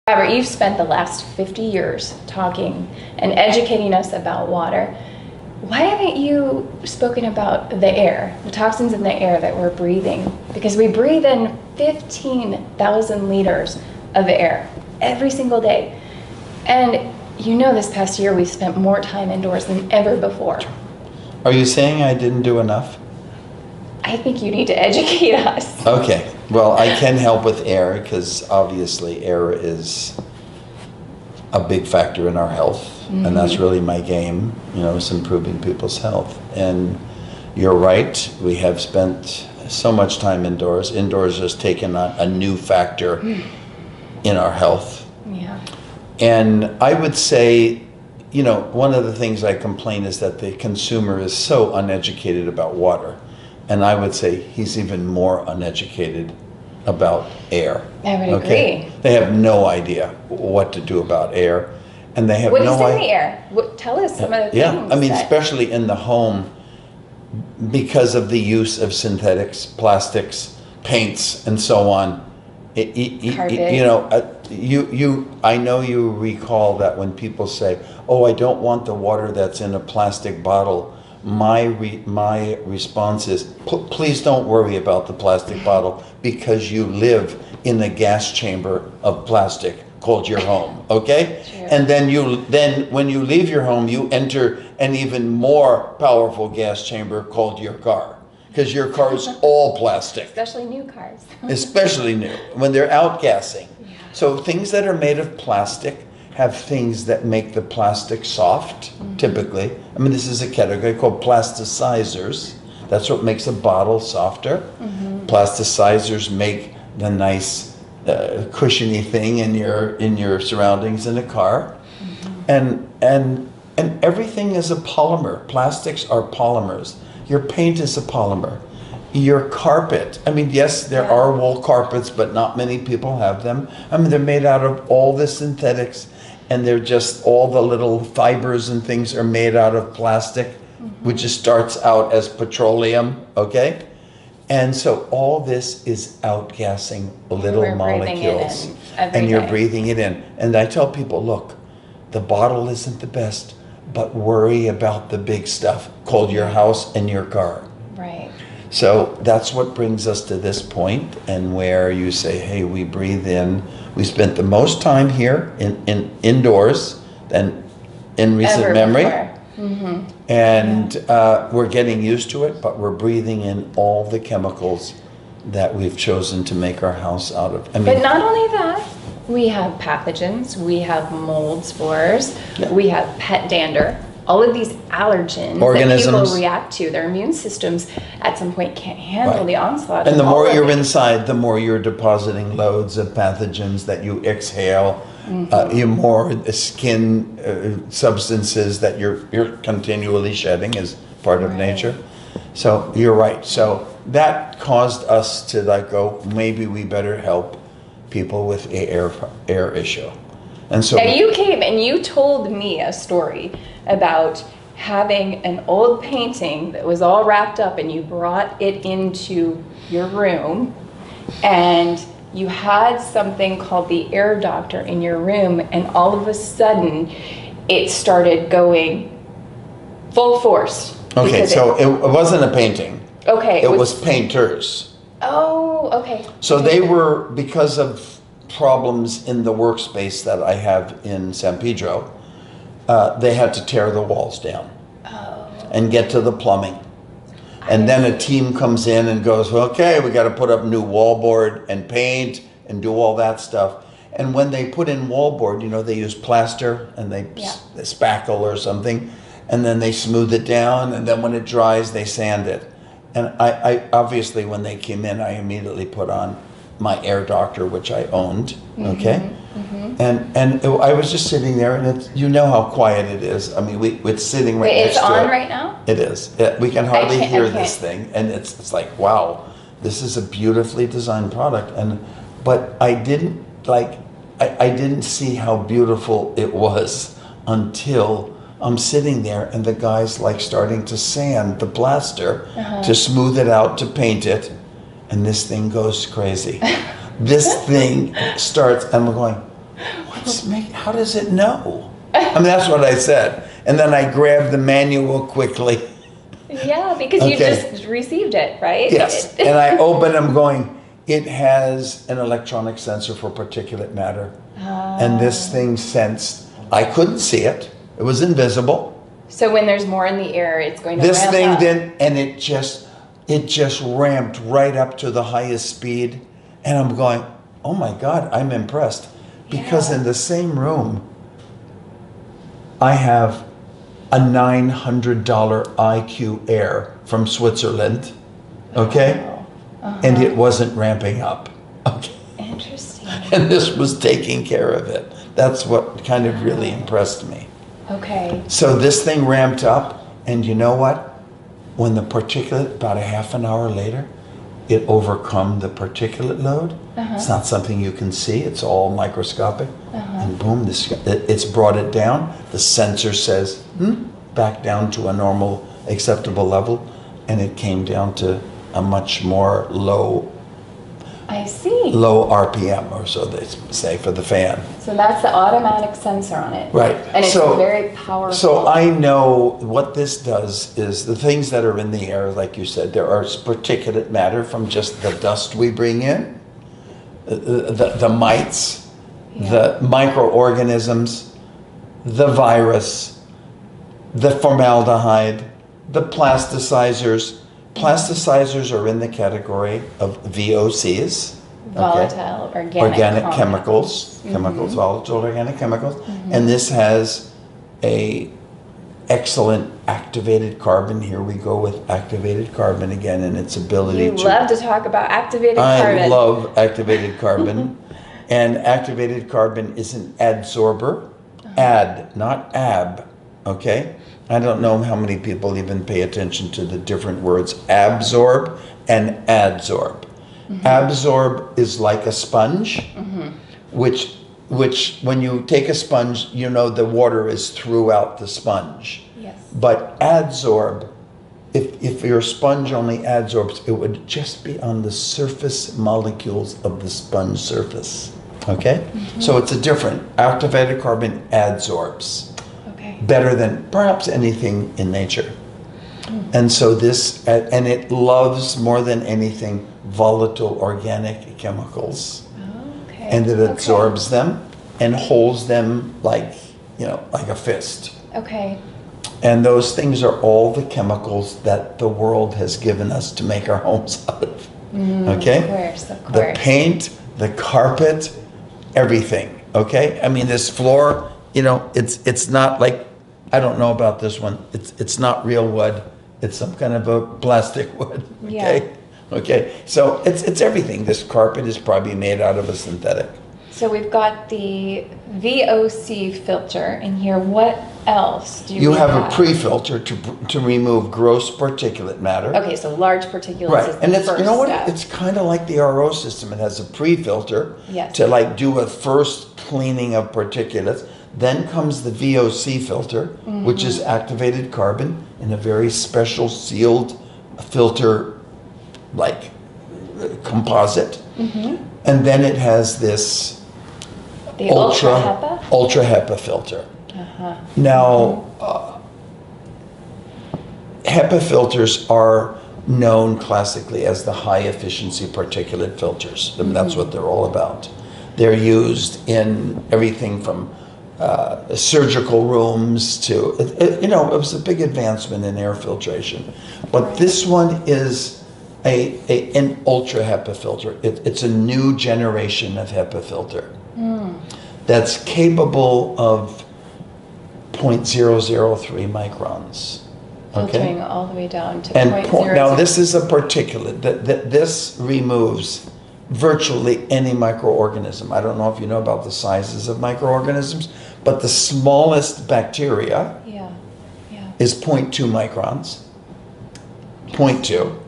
Robert, you've spent the last 50 years talking and educating us about water. Why haven't you spoken about the air, the toxins in the air that we're breathing? Because we breathe in 15,000 liters of air every single day. And you know, this past year we've spent more time indoors than ever before. Are you saying I didn't do enough? I think you need to educate us. Okay, well, I can help with air because obviously air is a big factor in our health, and that's really my game, you know, is improving people's health. And you're right, we have spent so much time indoors. Indoors has taken on a new factor in our health. Yeah. And I would say, you know, one of the things I complain is that the consumer is so uneducated about water. And I would say he's even more uneducated about air. I would agree. They have no idea what to do about air. And they have what no is in the air? Tell us some of the things. Yeah, I mean, especially in the home, because of the use of synthetics, plastics, paints, and so on. You know, I know you recall that when people say, "Oh, I don't want the water that's in a plastic bottle." My response is, please don't worry about the plastic bottle, because you live in a gas chamber of plastic called your home, okay? True. And then when you leave your home, you enter an even more powerful gas chamber called your car, because your car is all plastic. Especially new cars. Especially new, when they're outgassing. Yeah. So things that are made of plastic have things that make the plastic soft, typically. I mean, this is a category called plasticizers. That's what makes a bottle softer. Plasticizers make the nice cushiony thing in your surroundings in a car. And everything is a polymer. Plastics are polymers. Your paint is a polymer. Your carpet, I mean, yes, there are wool carpets, but not many people have them. I mean, they're made out of all the synthetics, and they're just all the little fibers and things are made out of plastic, which just starts out as petroleum, okay? And so all this is outgassing little molecules, and you're breathing it in. And I tell people, look, the bottle isn't the best, but worry about the big stuff called your house and your car. Right. So that's what brings us to this point, and where you say, hey, we breathe in. We spent the most time here indoors than in recent memory. And we're getting used to it, but we're breathing in all the chemicals that we've chosen to make our house out of. I mean, but not only that, we have pathogens, we have mold spores, we have pet dander. All of these allergens that people react to, their immune systems at some point can't handle the onslaught. And the more you're inside, the more you're depositing loads of pathogens that you exhale. You more skin substances that you're continually shedding as part of nature. So you're right. So that caused us to go, maybe we better help people with an air issue. And so now you came and you told me a story about having an old painting that was all wrapped up, and you brought it into your room, and you had something called the AirDoctor in your room, and all of a sudden it started going full force. Okay, so it wasn't a painting. Okay. It was painters. Oh, okay. So they were, because of problems in the workspace that I have in San Pedro, they had to tear the walls down and get to the plumbing. And then a team comes in and goes, well, okay, we got to put up new wallboard and paint and do all that stuff. And when they put in wallboard, you know, they use plaster and they spackle or something, and then they smooth it down, and then when it dries, they sand it. And I obviously, when they came in, I immediately put on my AirDoctor, which I owned, okay? And I was just sitting there, and you know how quiet it is. I mean, it's sitting right next to it. It's on right now? It is. We can hardly hear this thing, and it's like, wow, this is a beautifully designed product. But I didn't I didn't see how beautiful it was until I'm sitting there, and the guy's starting to sand the plaster to smooth it out, to paint it. And this thing goes crazy. This thing starts, and I'm going, How does it know? I mean, that's what I said. And then I grabbed the manual quickly. Yeah, because you just received it, right? Yes. And I opened them going, it has an electronic sensor for particulate matter. And this thing sensed, I couldn't see it. It was invisible. So when there's more in the air, it's going to This ramp thing up. then, and it just ramped right up to the highest speed. And I'm going, oh my God, I'm impressed. Because in the same room, I have a $900 IQ Air from Switzerland, okay? Wow. And it wasn't ramping up, okay? Interesting. And this was taking care of it. That's what kind of really impressed me. Okay. So this thing ramped up, and you know what? When the particulate, about a half an hour later, it overcome the particulate load. It's not something you can see. It's all microscopic. And boom, it's brought it down. The sensor says, back down to a normal, acceptable level. And it came down to a much more low RPM, or so they say, for the fan. So that's the automatic sensor on it. Right. And it's very powerful. So I know what this does is the things that are in the air, like you said, there are particulate matter from just the dust we bring in, the mites, the microorganisms, the virus, the formaldehyde, the plasticizers. Plasticizers are in the category of VOCs. Volatile organic chemicals, volatile organic chemicals. And this has a excellent activated carbon. Here we go with activated carbon again, and its ability You love to talk about activated carbon. I love activated carbon. And activated carbon is an adsorber. Ad, not ab, okay? I don't know how many people even pay attention to the different words absorb and adsorb. Absorb is like a sponge, which when you take a sponge, you know the water is throughout the sponge. Yes. But adsorb, if your sponge only adsorbs, it would just be on the surface molecules of the sponge surface. Okay? So it's a different. Activated carbon adsorbs. Okay. Better than perhaps anything in nature. And so this, and it loves more than anything volatile organic chemicals. Okay. And it absorbs them and holds them like, like a fist. Okay. And those things are all the chemicals that the world has given us to make our homes out of. Okay? Of course. The paint, the carpet, everything. Okay? I mean, this floor, it's not like, I don't know about this one. It's not real wood. It's some kind of a plastic wood. Okay? Yeah. Okay. So it's everything. This carpet is probably made out of a synthetic. So we've got the VOC filter in here. What else do you have? A pre-filter to remove gross particulate matter. Okay, so large particulates right. is the And it's first you know what? step. It's kind of like the RO system. It has a pre-filter Yes. to like do a first cleaning of particulates. Then comes the VOC filter, which is activated carbon in a very special sealed filter, like composite. And then it has this The ultra HEPA? Ultra HEPA filter. Now, HEPA filters are known classically as the high efficiency particulate filters. I mean, that's what they're all about. They're used in everything from surgical rooms to, it was a big advancement in air filtration. But this one is an ultra HEPA filter. It's a new generation of HEPA filter that's capable of 0.003 microns. Filtering all the way down to And 0.00. now this is a particulate. This removes virtually any microorganism. I don't know if you know about the sizes of microorganisms, but the smallest bacteria is 0.2 microns. 0.2.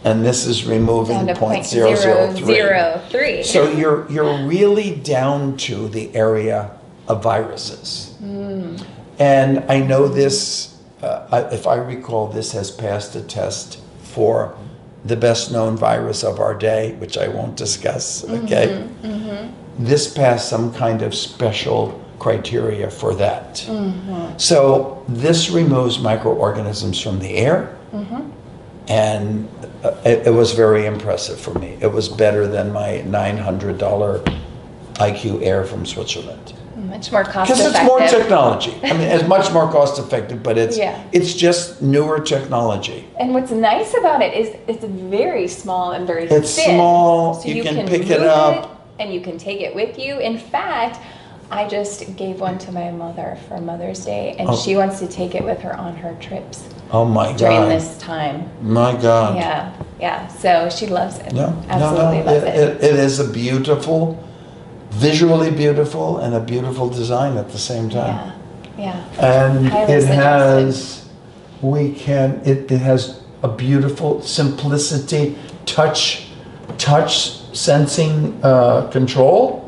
And this is removing down to 0.003. 0.003. So you're really down to the area of viruses. And I know this, if I recall, this has passed a test for the best known virus of our day, which I won't discuss, okay? this passed some kind of special criteria for that. So this removes microorganisms from the air, and it was very impressive for me. It was better than my $900 IQ Air from Switzerland. Much more cost Because effective. it's more technology. I mean, it's much more cost effective, but it's Yeah. it's just newer technology. And what's nice about it is it's very small and very It's thin. small, So you can pick it move up. and you can take it with you. In fact, I just gave one to my mother for Mother's Day, and she wants to take it with her on her trips Oh my during God. this time. My God. Yeah, yeah. So she loves it. No, Absolutely no, loves it. it is a beautiful, visually beautiful, and a beautiful design at the same time. Yeah, yeah. And Highly it suggested. it has a beautiful simplicity, touch sensing control.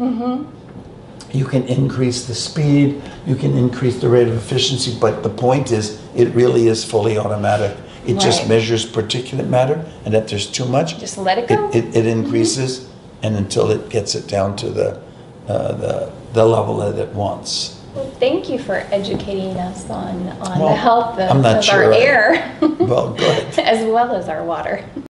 You can increase the speed, you can increase the rate of efficiency, but the point is, it really is fully automatic. It just Right. measures particulate matter, and if there's too much, Just let it go. it increases, and until it gets it down to the level that it wants. Well, thank you for educating us on Well, the health I'm not of sure our I- air Well, good. as well as our water.